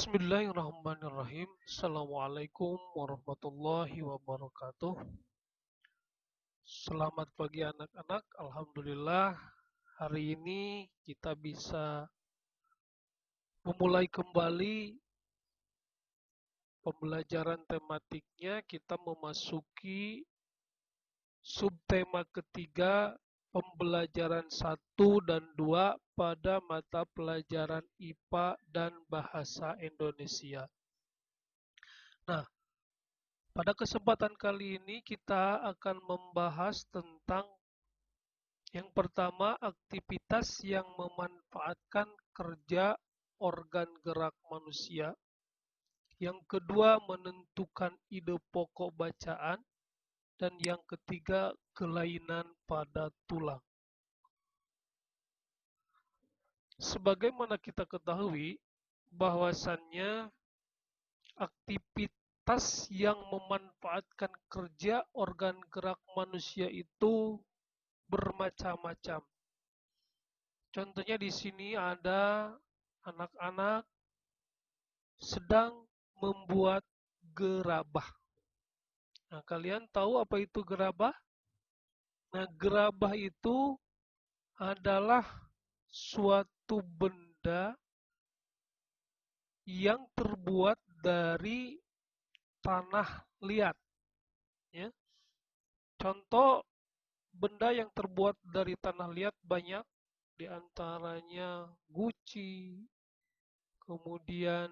Bismillahirrahmanirrahim. Assalamualaikum warahmatullahi wabarakatuh. Selamat pagi anak-anak. Alhamdulillah hari ini kita bisa memulai kembali pembelajaran tematiknya. Kita memasuki subtema ketiga pembelajaran 1 dan 2 pada mata pelajaran IPA dan Bahasa Indonesia. Nah, pada kesempatan kali ini kita akan membahas tentang yang pertama aktivitas yang memanfaatkan kerja organ gerak manusia. Yang kedua menentukan ide pokok bacaan. Dan yang ketiga kelainan pada tulang. Sebagaimana kita ketahui bahwasannya aktivitas yang memanfaatkan kerja organ gerak manusia itu bermacam-macam. Contohnya di sini ada anak-anak sedang membuat gerabah. Nah, kalian tahu apa itu gerabah? Nah, gerabah itu adalah suatu benda yang terbuat dari tanah liat. Ya. Contoh benda yang terbuat dari tanah liat banyak, diantaranya guci, kemudian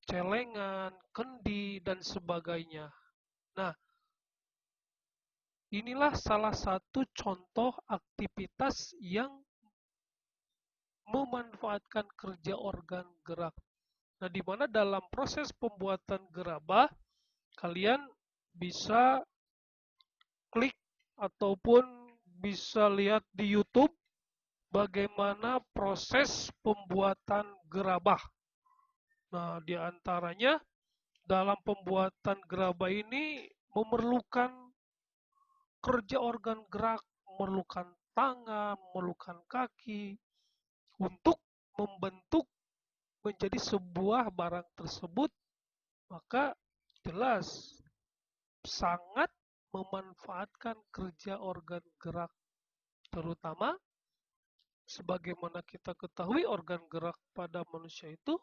celengan, kendi, dan sebagainya. Nah, inilah salah satu contoh aktivitas yang memanfaatkan kerja organ gerak. Nah, di mana dalam proses pembuatan gerabah, kalian bisa klik ataupun bisa lihat di YouTube bagaimana proses pembuatan gerabah. Nah, di antaranya dalam pembuatan gerabah ini memerlukan kerja organ gerak, memerlukan tangan, memerlukan kaki untuk membentuk menjadi sebuah barang tersebut, maka jelas sangat memanfaatkan kerja organ gerak, terutama sebagaimana kita ketahui organ gerak pada manusia itu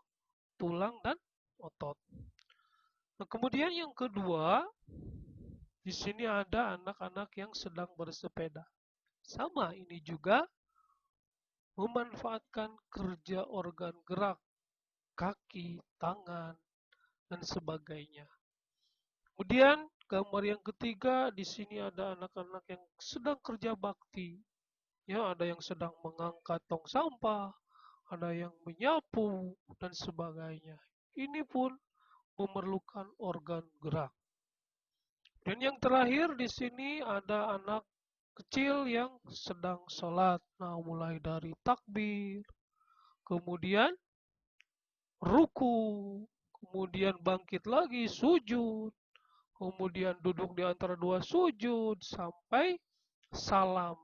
tulang dan otot. Nah, kemudian yang kedua, di sini ada anak-anak yang sedang bersepeda. Sama ini juga memanfaatkan kerja organ gerak, kaki, tangan, dan sebagainya. Kemudian gambar yang ketiga, di sini ada anak-anak yang sedang kerja bakti. Ya, ada yang sedang mengangkat tong sampah, ada yang menyapu, dan sebagainya. Ini pun memerlukan organ gerak. Dan yang terakhir di sini ada anak kecil yang sedang sholat. Nah, mulai dari takbir, kemudian ruku, kemudian bangkit lagi sujud, kemudian duduk di antara dua sujud sampai salam.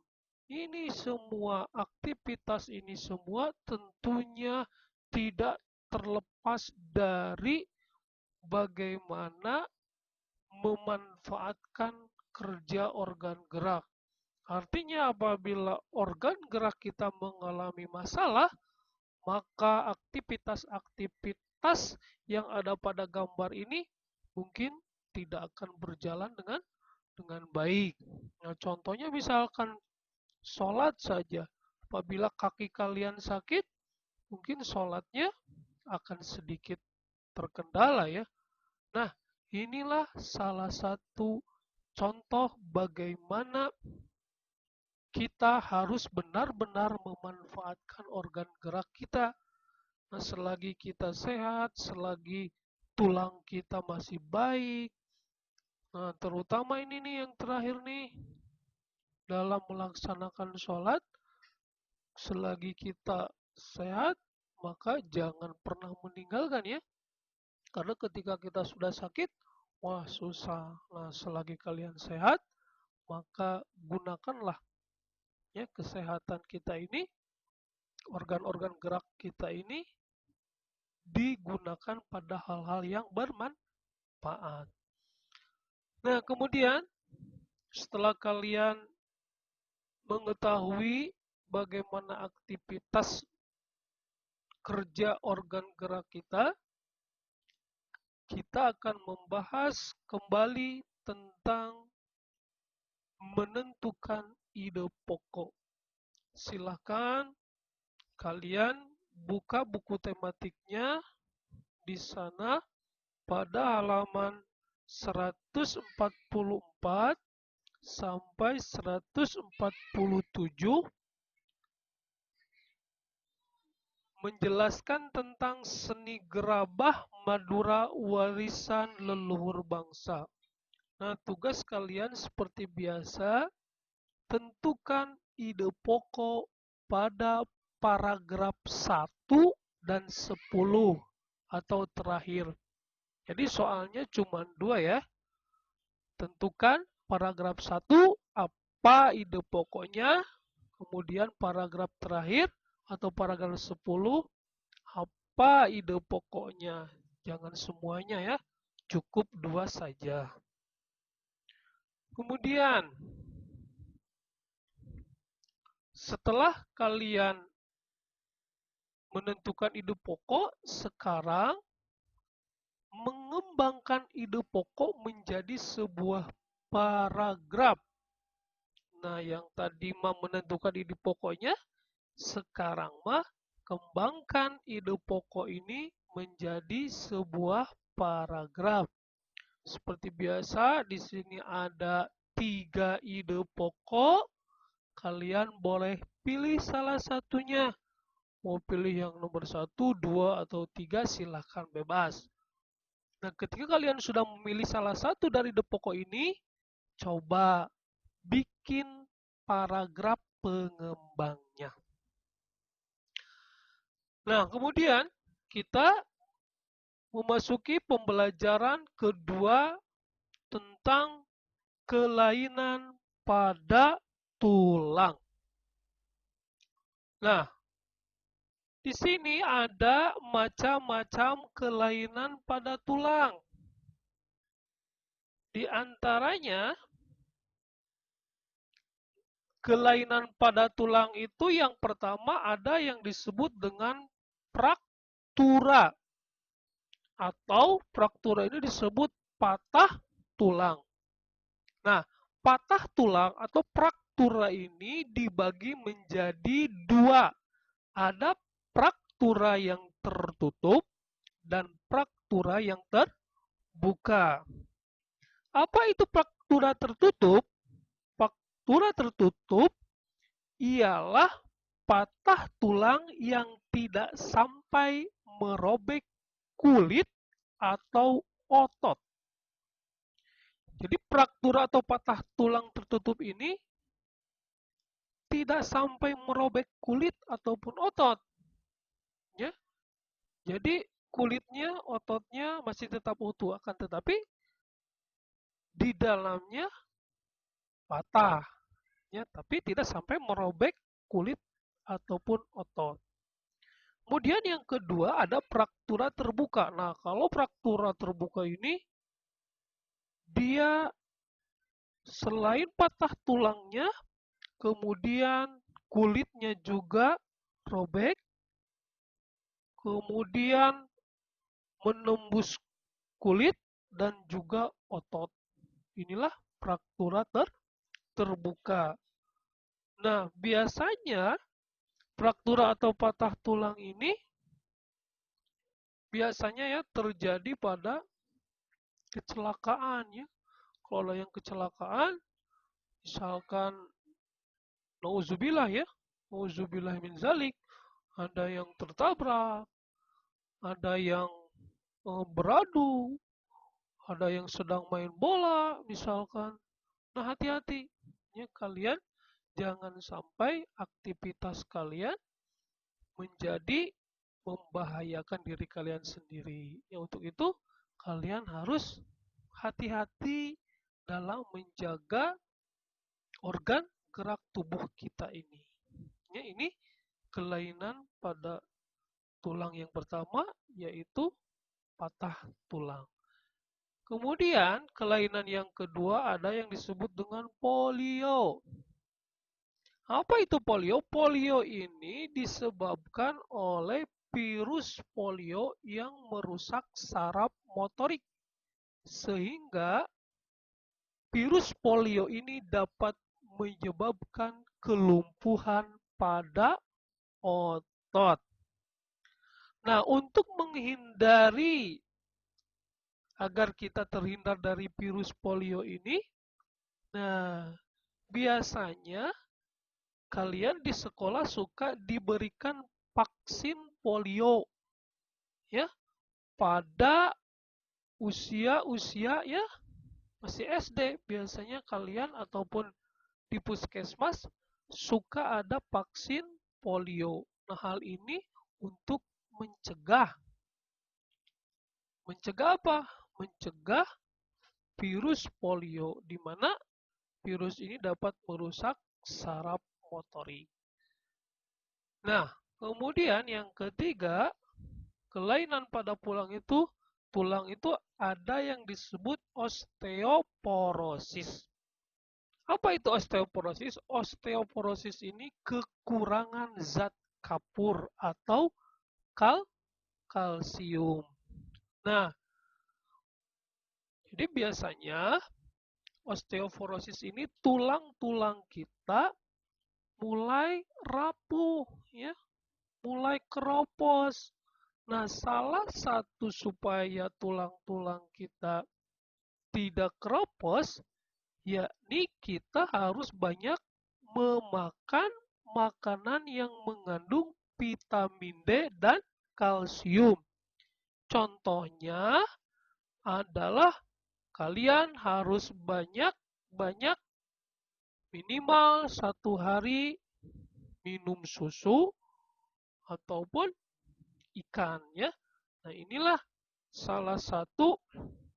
Ini semua aktivitas ini semua tentunya tidak terlepas dari bagaimana memanfaatkan kerja organ gerak. Artinya apabila organ gerak kita mengalami masalah, maka aktivitas-aktivitas yang ada pada gambar ini mungkin tidak akan berjalan dengan baik. Nah, contohnya misalkan sholat saja. Apabila kaki kalian sakit, mungkin sholatnya akan sedikit terkendala ya. Nah, inilah salah satu contoh bagaimana kita harus benar-benar memanfaatkan organ gerak kita. Nah, selagi kita sehat, selagi tulang kita masih baik, nah terutama ini nih yang terakhir nih, dalam melaksanakan sholat, selagi kita sehat, maka jangan pernah meninggalkan ya. Karena ketika kita sudah sakit, wah susah. Nah, selagi kalian sehat, maka gunakanlah ya kesehatan kita ini, organ-organ gerak kita ini digunakan pada hal-hal yang bermanfaat. Nah, kemudian setelah kalian mengetahui bagaimana aktivitas kerja organ gerak kita, kita akan membahas kembali tentang menentukan ide pokok. Silahkan kalian buka buku tematiknya di sana pada halaman 144 sampai 147 menjelaskan tentang seni gerabah Madura warisan leluhur bangsa. Nah, tugas kalian seperti biasa, tentukan ide pokok pada paragraf 1 dan 10 atau terakhir. Jadi soalnya cuma 2 ya. Tentukan paragraf 1 apa ide pokoknya, kemudian paragraf terakhir atau paragraf 10 apa ide pokoknya. Jangan semuanya ya, cukup 2 saja. Kemudian setelah kalian menentukan ide pokok, sekarang mengembangkan ide pokok menjadi sebuah paragraf. Nah, yang tadi mah menentukan ide pokoknya, sekarang mah kembangkan ide pokok ini menjadi sebuah paragraf. Seperti biasa, di sini ada 3 ide pokok. Kalian boleh pilih salah satunya. Mau pilih yang nomor 1, 2, atau 3, silahkan bebas. Nah, ketika kalian sudah memilih salah satu dari ide pokok ini, coba bikin paragraf pengembangnya. Nah, kemudian kita memasuki pembelajaran kedua tentang kelainan pada tulang. Nah, di sini ada macam-macam kelainan pada tulang. Di antaranya, kelainan pada tulang itu yang pertama ada yang disebut dengan fraktura. Atau fraktura ini disebut patah tulang. Nah, patah tulang atau fraktura ini dibagi menjadi 2. Ada fraktura yang tertutup dan fraktura yang terbuka. Apa itu fraktura tertutup? Fraktura tertutup ialah patah tulang yang tidak sampai merobek kulit atau otot. Jadi fraktura atau patah tulang tertutup ini tidak sampai merobek kulit ataupun otot. Ya. Jadi kulitnya, ototnya masih tetap utuh, akan tetapi di dalamnya patah. Ya, tapi tidak sampai merobek kulit ataupun otot. Kemudian yang kedua ada fraktura terbuka. Nah, kalau fraktura terbuka ini dia selain patah tulangnya, kemudian kulitnya juga robek, kemudian menembus kulit dan juga otot. Inilah fraktura terbuka. Nah, biasanya fraktura atau patah tulang ini biasanya ya terjadi pada kecelakaan ya. Kalau yang kecelakaan, misalkan nauzubillah ya, nauzubillah min zalik, ada yang tertabrak, ada yang beradu, ada yang sedang main bola misalkan. Nah, hati-hati ya, kalian jangan sampai aktivitas kalian menjadi membahayakan diri kalian sendiri. Ya, untuk itu kalian harus hati-hati dalam menjaga organ gerak tubuh kita ini. Ya, ini kelainan pada tulang yang pertama. yaitu patah tulang. Kemudian kelainan yang kedua ada yang disebut dengan polio. Apa itu polio? Polio ini disebabkan oleh virus polio yang merusak saraf motorik, sehingga virus polio ini dapat menyebabkan kelumpuhan pada otot. Nah, untuk menghindari agar kita terhindar dari virus polio ini, nah, biasanya kalian di sekolah suka diberikan vaksin polio ya pada usia ya masih SD. Biasanya kalian ataupun di puskesmas suka ada vaksin polio. Nah, hal ini untuk mencegah apa? Mencegah virus polio, di mana virus ini dapat merusak saraf motorik. Nah, kemudian yang ketiga, kelainan pada tulang itu ada yang disebut osteoporosis. Apa itu osteoporosis? Osteoporosis ini kekurangan zat kapur atau kalsium. Nah, jadi biasanya osteoporosis ini tulang-tulang kita mulai rapuh ya, mulai keropos. Nah, salah satu supaya tulang-tulang kita tidak keropos, yakni kita harus banyak memakan makanan yang mengandung vitamin D dan kalsium. Contohnya adalah kalian harus banyak minimal 1 hari minum susu ataupun ikan ya. Nah, inilah salah satu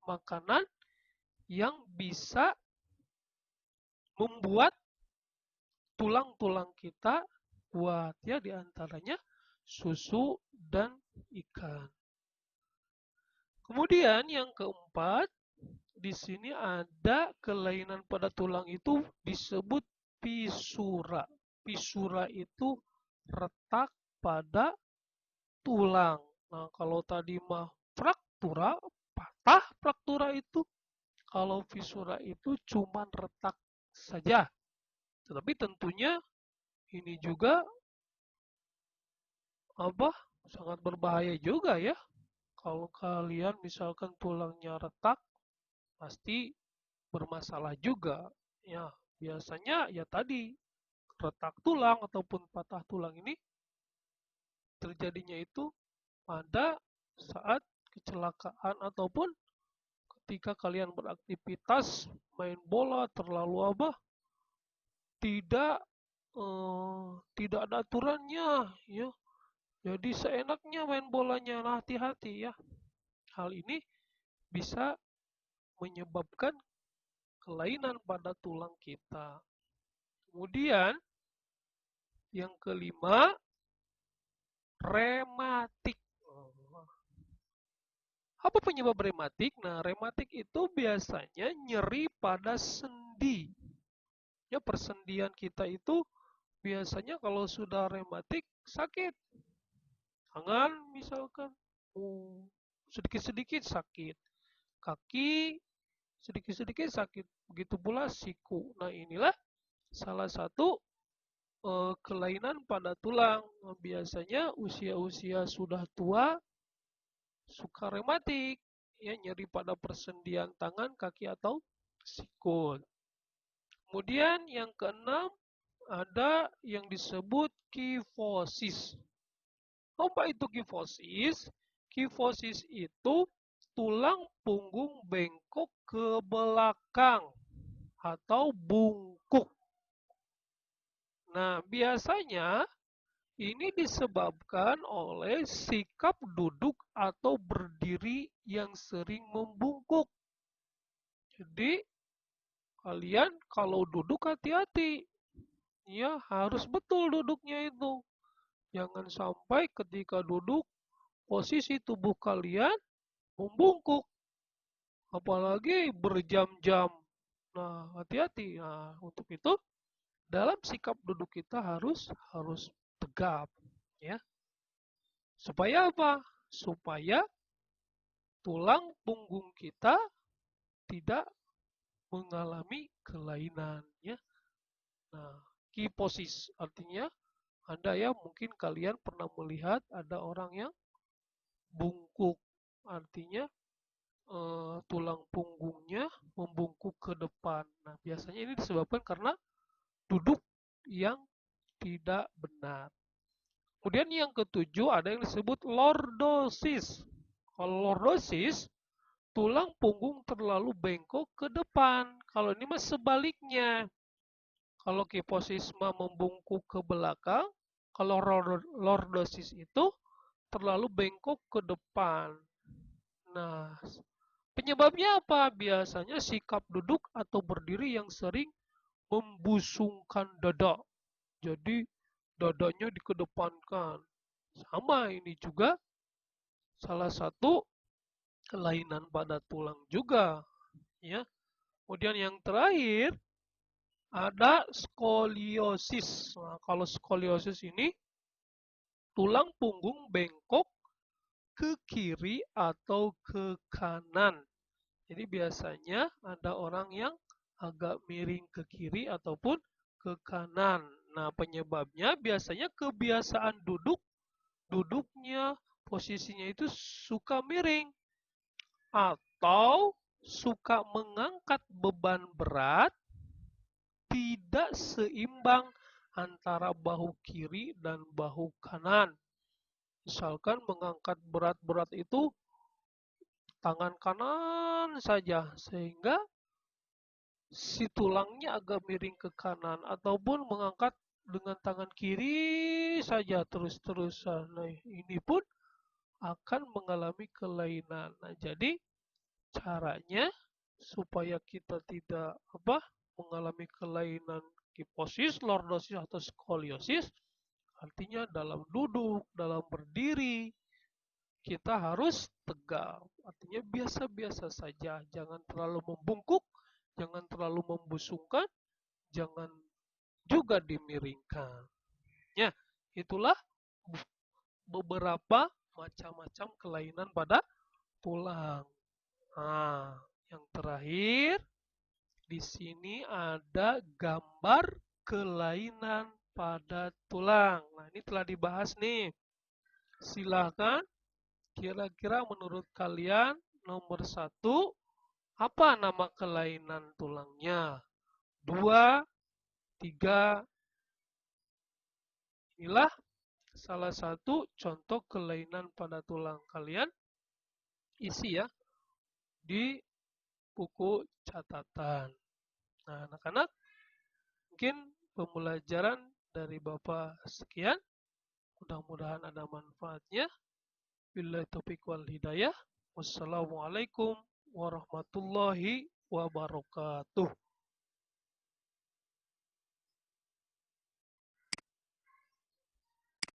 makanan yang bisa membuat tulang-tulang kita kuat ya, diantaranya susu dan ikan. Kemudian yang keempat, di sini ada kelainan pada tulang itu disebut fisura. Fisura itu retak pada tulang. Nah, kalau tadi mah fraktura, patah fraktura itu. Kalau fisura itu cuma retak saja. Tetapi tentunya ini juga sangat berbahaya juga ya. Kalau kalian misalkan tulangnya retak, pasti bermasalah juga. Ya, biasanya ya tadi retak tulang ataupun patah tulang ini terjadinya itu pada saat kecelakaan ataupun ketika kalian beraktivitas main bola terlalu tidak tidak ada aturannya ya. Jadi seenaknya main bolanya. Nah, hati-hati ya. Hal ini bisa menyebabkan kelainan pada tulang kita. Kemudian yang kelima, rematik. Apa penyebab rematik? Nah, rematik itu biasanya nyeri pada sendi. Ya, persendian kita itu biasanya kalau sudah rematik sakit. Tangan misalkan, sedikit-sedikit sakit. Kaki sedikit-sedikit sakit. Begitu pula siku. Nah, inilah salah satu kelainan pada tulang. Nah, biasanya usia-usia sudah tua suka rematik, ya nyeri pada persendian tangan, kaki atau sikut. Kemudian yang keenam ada yang disebut kifosis. Apa itu kifosis? Kifosis itu tulang punggung bengkok ke belakang atau bungkuk. Nah, biasanya ini disebabkan oleh sikap duduk atau berdiri yang sering membungkuk. Jadi, kalian kalau duduk hati-hati. Ya, harus betul duduknya itu. Jangan sampai ketika duduk posisi tubuh kalian membungkuk, apalagi berjam-jam. Nah, hati-hati. Nah, untuk itu dalam sikap duduk kita harus tegap, ya. Supaya apa? Supaya tulang punggung kita tidak mengalami kelainan, ya. Nah, kiposis artinya Anda ya mungkin kalian pernah melihat ada orang yang bungkuk, artinya tulang punggungnya membungkuk ke depan. Nah, biasanya ini disebabkan karena duduk yang tidak benar. Kemudian yang ketujuh ada yang disebut lordosis. Kalau lordosis, tulang punggung terlalu bengkok ke depan. Kalau ini mah sebaliknya. Kalau kiposisme membungkuk ke belakang, kalau lordosis itu terlalu bengkok ke depan. Nah, penyebabnya apa? Biasanya sikap duduk atau berdiri yang sering membusungkan dada. Jadi dadanya dikedepankan. Sama ini juga salah satu kelainan pada tulang juga, ya. Kemudian yang terakhir ada skoliosis. Nah, kalau skoliosis ini tulang punggung bengkok ke kiri atau ke kanan. Jadi biasanya ada orang yang agak miring ke kiri ataupun ke kanan. Nah, penyebabnya biasanya kebiasaan duduknya posisinya itu suka miring atau suka mengangkat beban berat tidak seimbang antara bahu kiri dan bahu kanan. Misalkan mengangkat berat-berat itu tangan kanan saja sehingga si tulangnya agak miring ke kanan ataupun mengangkat dengan tangan kiri saja terus-terusan. Nah, ini pun akan mengalami kelainan. Nah, jadi caranya supaya kita tidak mengalami kelainan kiposis, lordosis atau skoliosis, artinya dalam duduk, dalam berdiri, kita harus tegak. Artinya biasa-biasa saja, jangan terlalu membungkuk, jangan terlalu membusungkan, jangan juga dimiringkan. Ya, itulah beberapa macam-macam kelainan pada tulang. Nah, yang terakhir di sini ada gambar kelainan pada tulang. Nah, ini telah dibahas nih. Silahkan, kira-kira menurut kalian nomor 1, apa nama kelainan tulangnya? 2, 3, inilah salah satu contoh kelainan pada tulang kalian. Isi ya di buku catatan. Nah, anak-anak, mungkin pembelajaran dari Bapak sekian. Mudah-mudahan ada manfaatnya. Billahi taufiq wal hidayah. Wassalamualaikum warahmatullahi wabarakatuh.